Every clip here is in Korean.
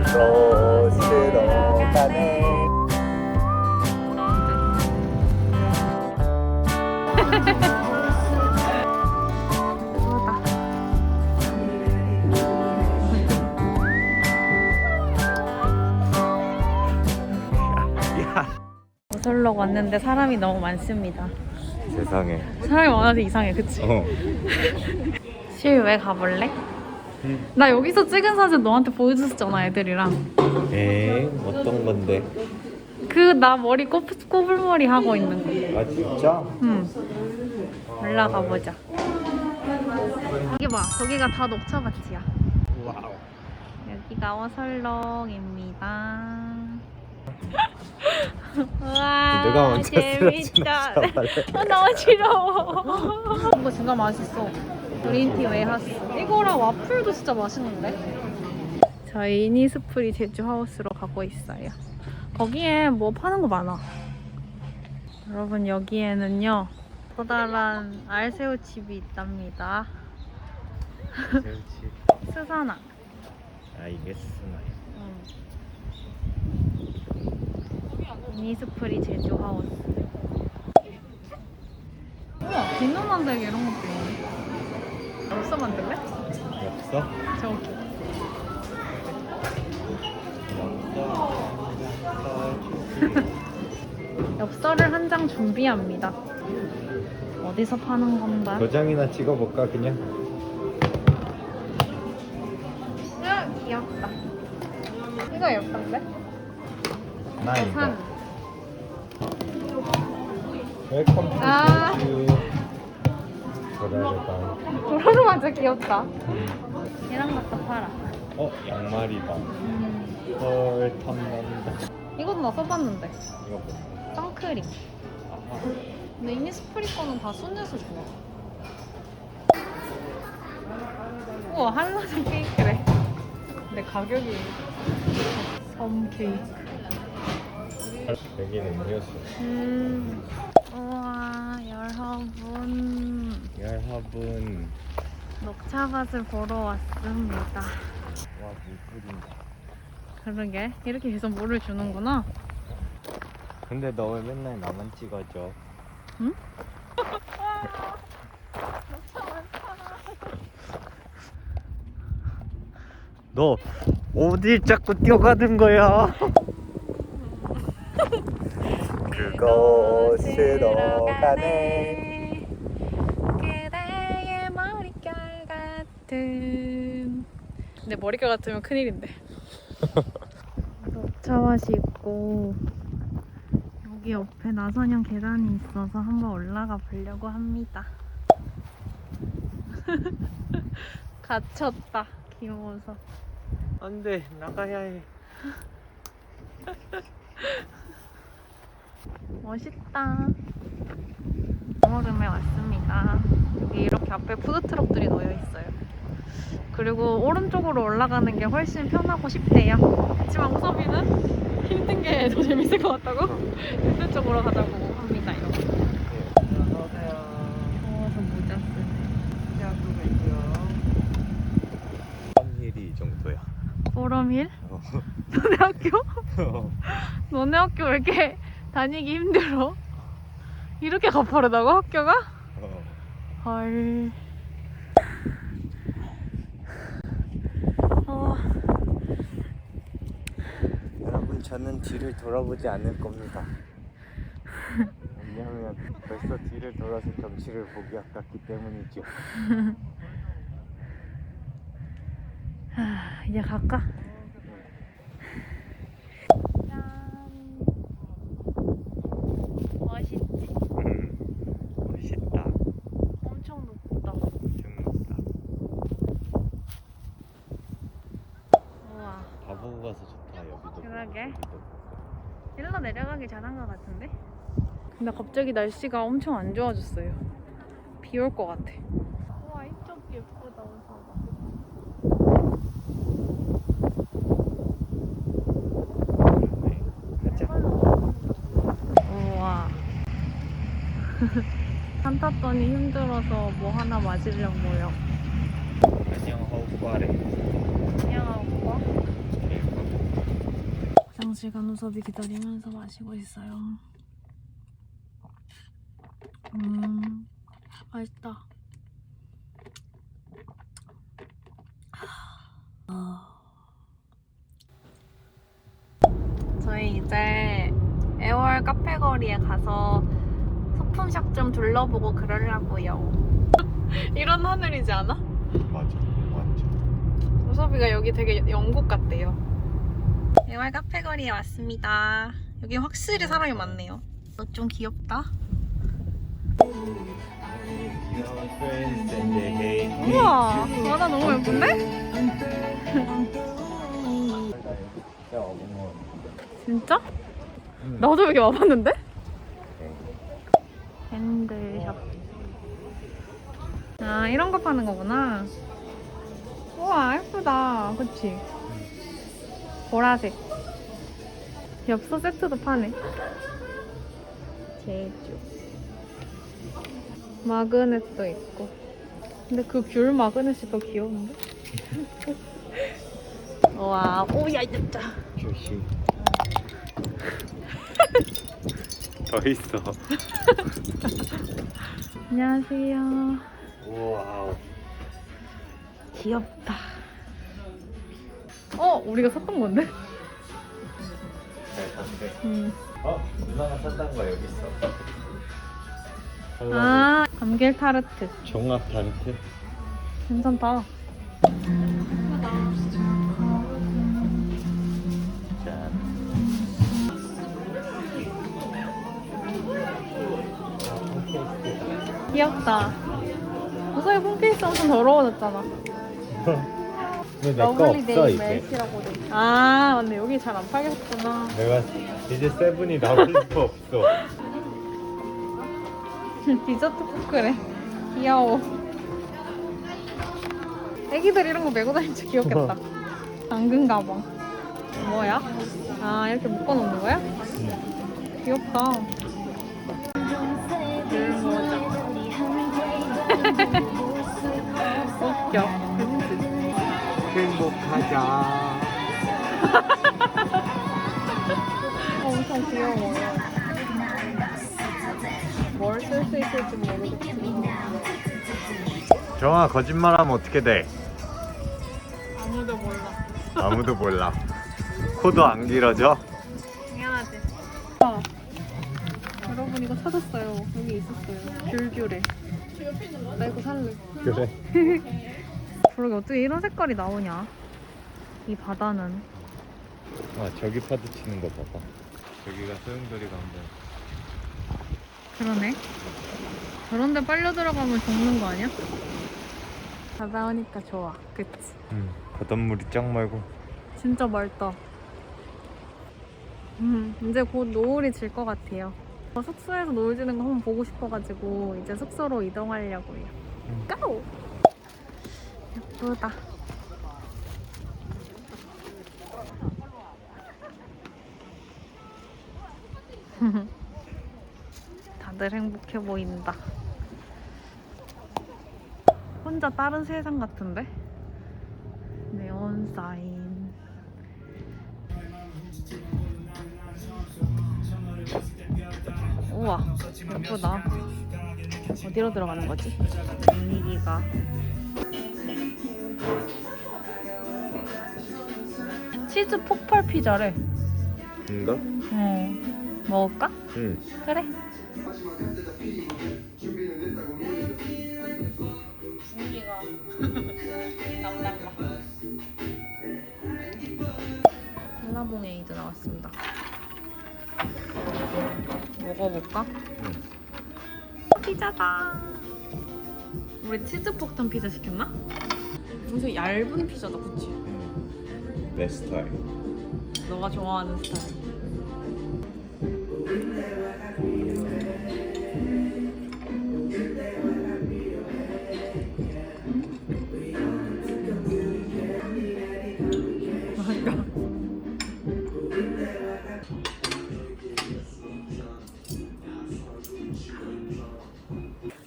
그곳으로 가네. 오슬로 왔는데 사람이 너무 많습니다. 세상에. 사람이 많아서 이상해, 그치? 실외 가볼래? 나 여기서 찍은 사진 너한테 보여줬었잖아, 애들이랑. 어떤 건데? 그 나 머리 꼬불머리 하고 있는 거. 아 진짜? 응. 올라가 보자. 여기 봐, 저기가 다 녹차밭이야. 와우. 여기가 오설록입니다. 우와, 누가 먼저 재밌다. 나 어지러워. 이거 진짜 맛있어. 그린티 웨하스. 이거랑 와플도 진짜 맛있는데? 저희 이니스프리 제주하우스로 가고 있어요. 거기에 뭐 파는 거 많아. 여러분, 여기에는요 커다란 알새우칩이 있답니다. 새우칩. 스사나. 아 이게 스나요. 이니스프리 제주하우스. 우와, 비누 만들기 이런 것도 있네. 엽서 만들래? 엽서? 저기. 엽서를 한 장 준비합니다. 어디서 파는 건가? 도장이나 찍어볼까 그냥? 귀엽다. 이거 예쁜데? 나 이거. 산. 웰컴 투 아. 제주. 도라르다. 도로로 완전 귀엽다. 얘랑 갖다 팔아. 양말이다. 헐 탐난다. 이것도 나 써봤는데. 이거 뭐? 선크림. 아하. 근데 이니스프리 거는 다 순해서 좋아. 우와, 한라산 케이크래. 근데 가격이 섬 케이크. 여기는 음료수. 우와, 여러분, 열화분. 녹차밭을 보러 왔습니다. 와 물 뿌린다. 그러게, 이렇게 계속 물을 주는구나. 근데 너 왜 맨날 나만 찍어줘? 응? 너 어딜 자꾸 뛰어가는 거야? 그곳으로 가네. 그대의 머릿결 같은. 내 머릿결 같으면 큰일인데. 녹차밭이 있고 여기 옆에 나선형 계단이 있어서 한번 올라가 보려고 합니다. 갇혔다, 귀여워서. 안돼 나가야 해. 멋있다. 강오름에 왔습니다. 여기 이렇게 앞에 푸드트럭들이 놓여 있어요. 그리고 오른쪽으로 올라가는 게 훨씬 편하고 쉽대요. 그렇지만 우섭이는 힘든 게 더 재밌을 것 같다고 힘든 쪽으로 가자고 합니다. 이렇게. 더워서 모자 쓰네. 힐이 이 정도야. 보럼힐? 너네 학교? 너네 학교 왜 이렇게 다니기 힘들어? 이렇게 가파르다고 학교가? 헐. 여러분 저는 뒤를 돌아보지 않을 겁니다. 왜냐하면 벌써 뒤를 돌아서 경치를 보기 아깝기 때문이죠. 이제 갈까? 멋있지? 멋있다. 엄청 높다. 죽는다. 우와. 다 보고 가서 좋다. 여기도. 그러게. 여기도. 일로 내려가기 잘한 것 같은데? 근데 갑자기 날씨가 엄청 안 좋아졌어요. 비 올 것 같아. 우와, 이쪽 예쁘다, 우서가. 가자. 우와. 산 탔더니 힘들어서 뭐 하나 맞으려고요. 안녕 허우과래. 안녕, 오빠. 2시간 우섭이 기다리면서 마시고 있어요. 맛있다. 저희 이제 애월 카페거리에 가서 소품샵 좀 둘러보고 그러려고요. 이런 하늘이지 않아? 맞아, 완전. 우섭이가 여기 되게 영국 같대요. 애월 카페거리에 왔습니다. 여기 확실히 사람이 많네요. 좀 귀엽다. 우와, 바다 너무 예쁜데? 진짜? 나도 여기 와봤는데? 핸들샵. 아, 이런 거 파는 거구나. 우와, 예쁘다. 그치? 보라색. 엽서 세트도 파네. 제주. 마그넷도 있고. 근데 그 귤 마그넷이 더 귀여운데? 와, 오야, 진짜. 조심. 더 있어. 안녕하세요. 우와. 귀엽다. 우리가 샀던 건데? 잘 샀네. 음. 누나가 샀던 거 여기 있어. 아, 감귤 타르트. 종합 타르트. 괜찮다. 짠. 귀엽다. 무서이 홈페이지 엄청 더러워졌잖아. 근데 내 거 없어 이제. 멜시라고 돼. 아, 맞네. 여기 잘 안 팔겠구나. 내가 이제 세븐이 나올 수 없어. 디저트 포크래. 귀여워. 애기들 이런 거 메고 다니면 진짜 귀엽겠다. 당근 가방. 뭐야? 아, 이렇게 묶어놓는 거야? 귀엽다. 귤 모자. 웃겨. 행복하자. 엄청 귀여워요. 뭘 쓸 수 있을지 모르겠지. 정아 거짓말하면 어떻게 돼? 아무도 몰라. 아무도 몰라. 코도 안 길어져? 당연하지. 여러분 이거 찾았어요. 여기 있었어요. 귤귤에. 나 이거 살래. 그래. 그러게 어떻게 이런 색깔이 나오냐? 이 바다는. 아 저기 파도 치는 거 봐봐. 저기가 소용돌이 가운데. 그러네. 저런데 빨려 들어가면 죽는 거 아니야? 바다 오니까 좋아. 그치? 바닷물이 짱 맑고. 진짜 맑다. 이제 곧 노을이 질 것 같아요. 숙소에서 노을 지는 거 한번 보고 싶어가지고 이제 숙소로 이동하려고요. 고! 예쁘다. 다들 행복해 보인다. 혼자 다른 세상 같은데? 네온 사인. 우와, 예쁘다. 어디로 들어가는 거지? 분위기가. 치즈 폭발 피자래. 인가? 먹을까? 응. 그래. 분위기가 남달라. 한라봉 에이드 나왔습니다. 먹어볼까? 피자다. 우리 치즈 폭탄 피자 시켰나? 엄청 얇은 피자다, 그치? 내 스타일. 너가 좋아하는 스타일. 맛있다.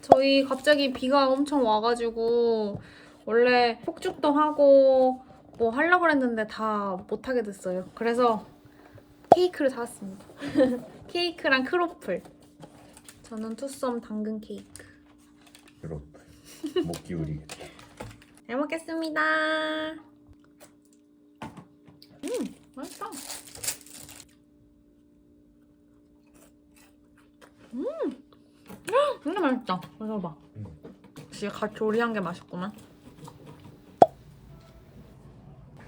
저희 갑자기 비가 엄청 와가지고 원래 폭죽도 하고 뭐 하려고 했는데 다 못하게 됐어요. 그래서 케이크를 사왔습니다. 케이크랑 크로플. 저는 투썸 당근 케이크. 이렇게 목 기울이겠다. 잘 먹겠습니다. 맛있다. 진짜 맛있다. 먹어봐. 역시 갓 조리한 게 맛있구만.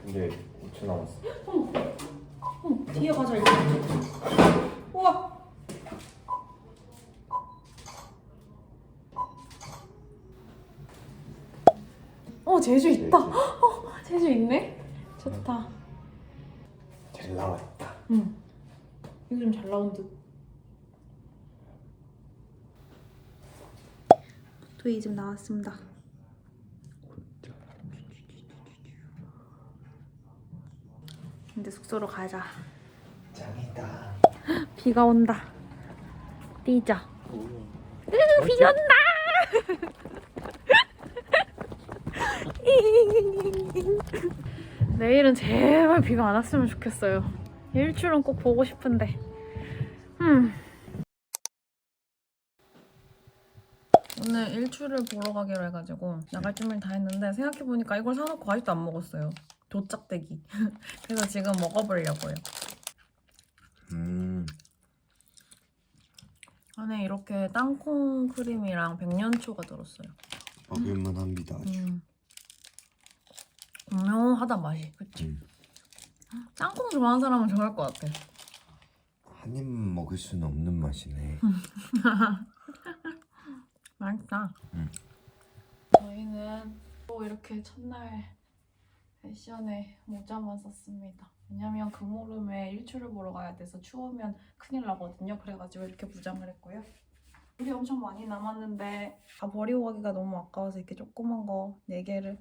근데 5초 남았어. 뒤에 과자 있어. 우와. 제주 있다. 제주 있네. 좋다. 잘 나왔다. 응. 이거 좀 잘 나온 듯. 토이 집 나왔습니다. 이제 숙소로 가자. 짱이다. 비가 온다. 뛰자. 비 온다. 내일은 제발 비가 안 왔으면 좋겠어요. 일출은 꼭 보고 싶은데. 오늘 일출을 보러 가기로 해가지고 나갈 준비를 다 했는데 생각해보니까 이걸 사놓고 아직도 안 먹었어요. 도짝대기. 그래서 지금 먹어보려고요. 안에 이렇게 땅콩 크림이랑 백년초가 들었어요. 먹을만합니다. 고묘하다 맛이. 그치? 땅콩 좋아하는 사람은 좋아할 것 같아. 한 입 먹을 수는 없는 맛이네. 맛있다. 저희는 또 이렇게 첫날 패션에 모자만 썼습니다. 왜냐면 금오름에 일출을 보러 가야 돼서 추우면 큰일 나거든요. 그래가지고 이렇게 무장을 했고요. 물이 엄청 많이 남았는데 다 버리고 가기가 너무 아까워서 이렇게 조그만 거 4개를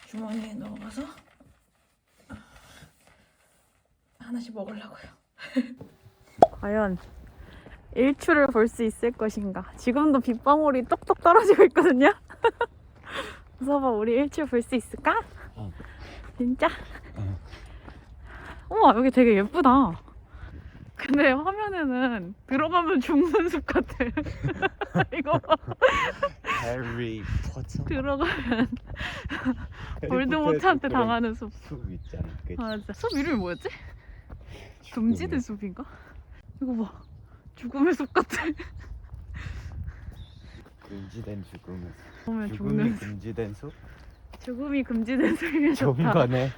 주머니에 넣어서 하나씩 먹으려고요. 과연 일출을 볼 수 있을 것인가? 지금도 빗방울이 똑똑 떨어지고 있거든요. 무서워. 우리 일출 볼 수 있을까? 진짜? 우와, 여기 되게 예쁘다. 근데 화면에는 들어가면 죽는 숲 같아. 이거 봐. 해리 포터. 들어가면 볼드모트한테 당하는 숲. 숲 있잖아. 그치? 맞아. 숲 이름이 뭐였지? 금지된 숲인가? 이거 봐. 죽음의 숲 같아. 금지된 죽음의 숲. 보면 죽음이 죽는 숲. 금지된 숲? 죽음이 금지된 숲이면 좋은 좋다. 거네.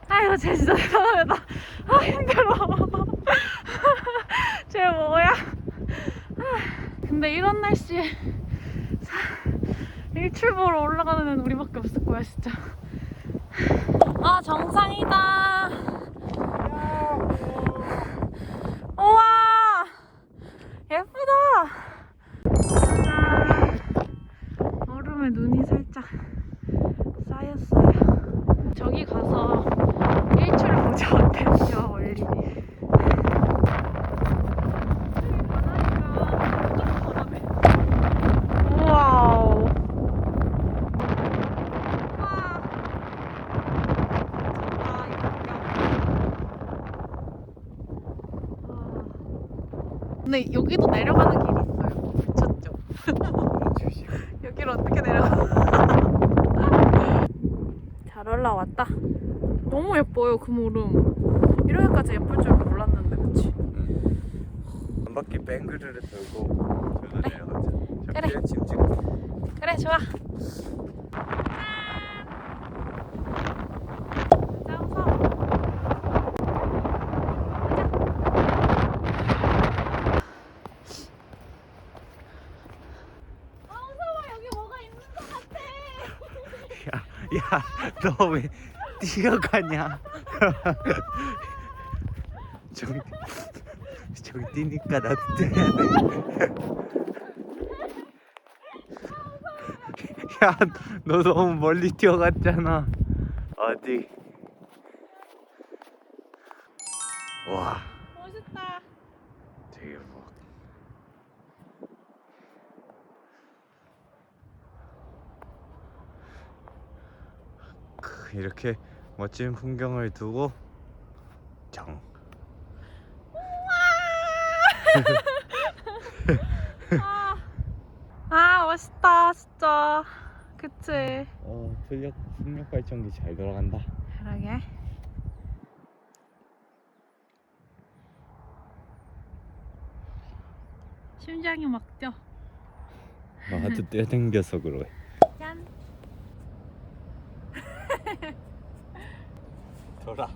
아유, 쟤 진짜 대단하다. 아, 힘들어. 쟤 뭐야? 근데 이런 날씨에 일출 보러 올라가는 애는 우리밖에 없을 거야, 진짜. 아, 정상이다. 우와, 예쁘다. 얼음에 눈이 살짝 쌓였어요. 저기 가서 일출을 보자. 어때요? 멀리. 와우. 근데 여기도 내려가는 길이 있어요. 미쳤죠? 여기로 어떻게 내려가? 잘 올라왔다. 너무 예뻐요, 금오름. 이렇게까지 예쁠 줄 몰랐는데, 그치? 한 바퀴 뱅그르르 돌고 저도 그래. 내려가자. 그래. 저 지금 찍고. 그래, 좋아. 야, 너 왜 뛰어가냐? 저기 뛰니까 나도 뛰어야 돼. 야, 너 너무 멀리 뛰어갔잖아. 어디? 와, 멋있다. 되게 뭐. 이렇게 멋진 풍경을 두고 정. 멋있다 진짜. 그치. 풍력 발전기 잘 돌아간다. 그러게. 심장이 막 뛰어. 나도 뛰어댕겨서 그래. 짠. 돌아.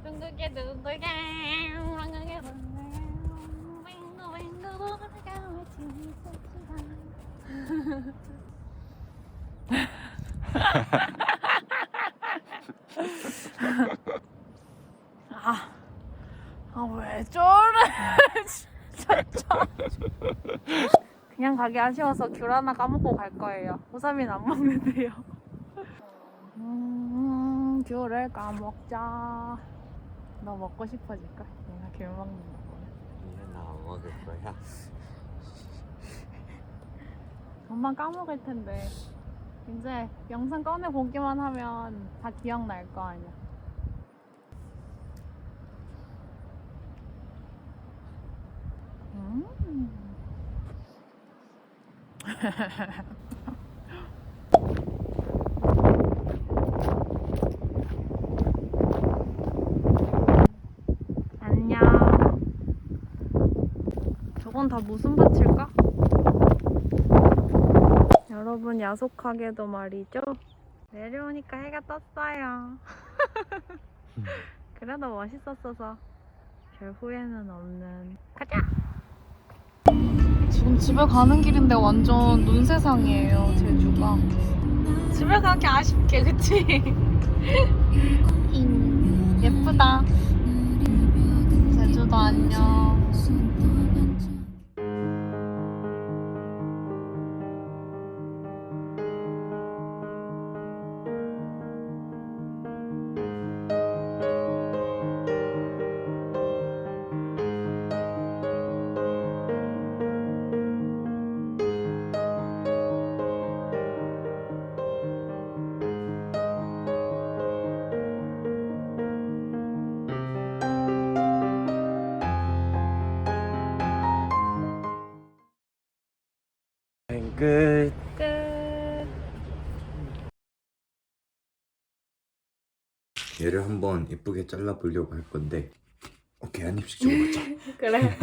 둥글게 둥글게 둥글게 뱅글 뱅글 돌아가며 재밌었지만. 왜 저래 진짜. 그냥 가기 아쉬워서 귤 하나 까먹고 갈 거예요. 호삼이는 안 먹는데요. 귤을 까먹자. 너 먹고 싶어질까? 내가 귤 먹는 거 보면. 이제 나 안 먹을 거야. 금방 까먹을 텐데. 이제 영상 꺼내 보기만 하면 다 기억날 거 아니야. 안녕. 저건 다 무슨 밭일까? 여러분 야속하게도 말이죠. 내려오니까 해가 떴어요. 그래도 멋있었어서 별 후회는 없는. 가자! 지금 집에 가는 길인데 완전 눈 세상이에요, 제주가. 집에 가기 아쉽게, 그치? 예쁘다. 제주도 안녕. 끝. 끝. 얘를 한번 예쁘게 잘라보려고 할 건데 오케이 한 입씩 줘보자. 그래.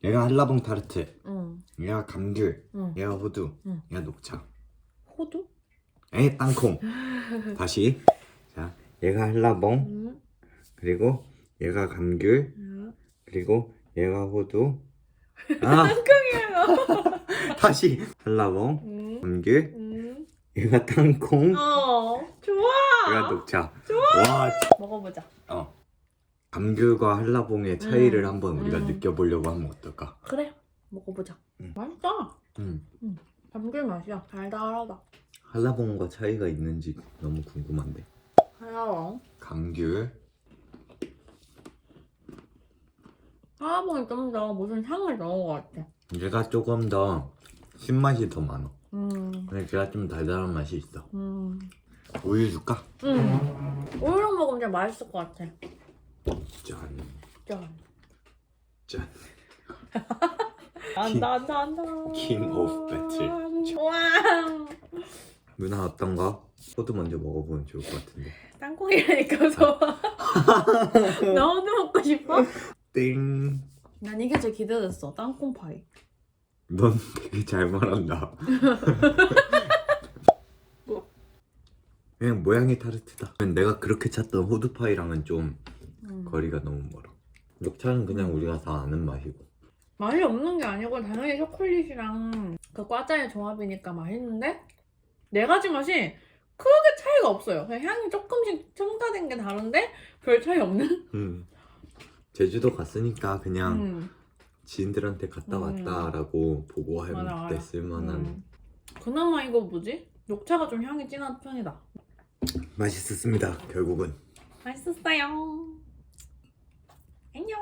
얘가 한라봉 타르트, 응. 얘가 감귤, 응. 얘가 호두, 응. 얘가 녹차. 호두? 에이 땅콩. 다시. 자, 얘가 한라봉, 응. 그리고 얘가 감귤, 응. 그리고 얘가 호두. 아, 땅콩이에요. 다시 한라봉, 응. 감귤, 응. 얘가 땅콩, 좋아. 얘가 녹차. 좋아. 와, 먹어보자. 감귤과 한라봉의 차이를 한번 우리가 음. 느껴보려고 하면 어떨까? 그래. 먹어보자. 응. 맛있다. 음. 감귤 맛이야. 달달하다. 한라봉과 차이가 있는지 너무 궁금한데. 한라봉. 감귤, 한라봉이 좀 더 무슨 향을 넣은 것 같아. 얘가 조금 더 신맛이 더 많아. 음. 근데 걔가 좀 달달한 맛이 있어. 음. 우유 줄까? 우유랑 먹으면 진짜 맛있을 것 같아. 짠. 짠. 짠. 안다. 킹 오브 배틀. 와. 누나 어떤 거? 호두 먼저 먹어보면 좋을 것 같은데. 땅콩이라니까 좋아. 너도 먹고 싶어? 땡. 난 이게 제일 기대됐어. 땅콩 파이. 넌 되게 잘 말한다. 그냥 모양이 타르트다. 내가 그렇게 찾던 호두파이랑은 좀 거리가 너무 멀어. 녹차는 그냥 우리가 다 아는 맛이고. 맛이 없는 게 아니고 당연히 초콜릿이랑 그 과자의 조합이니까 맛있는데 네 가지 맛이 크게 차이가 없어요. 그냥 향이 조금씩 첨가된 게 다른데 별 차이 없는? 제주도 갔으니까 그냥 음. 지인들한테 갔다 왔다라고 보고 할 맞아, 때 맞아. 쓸만한. 그나마 이거 뭐지? 녹차가 좀 향이 진한 편이다. 맛있었습니다. 결국은. 맛있었어요. 안녕.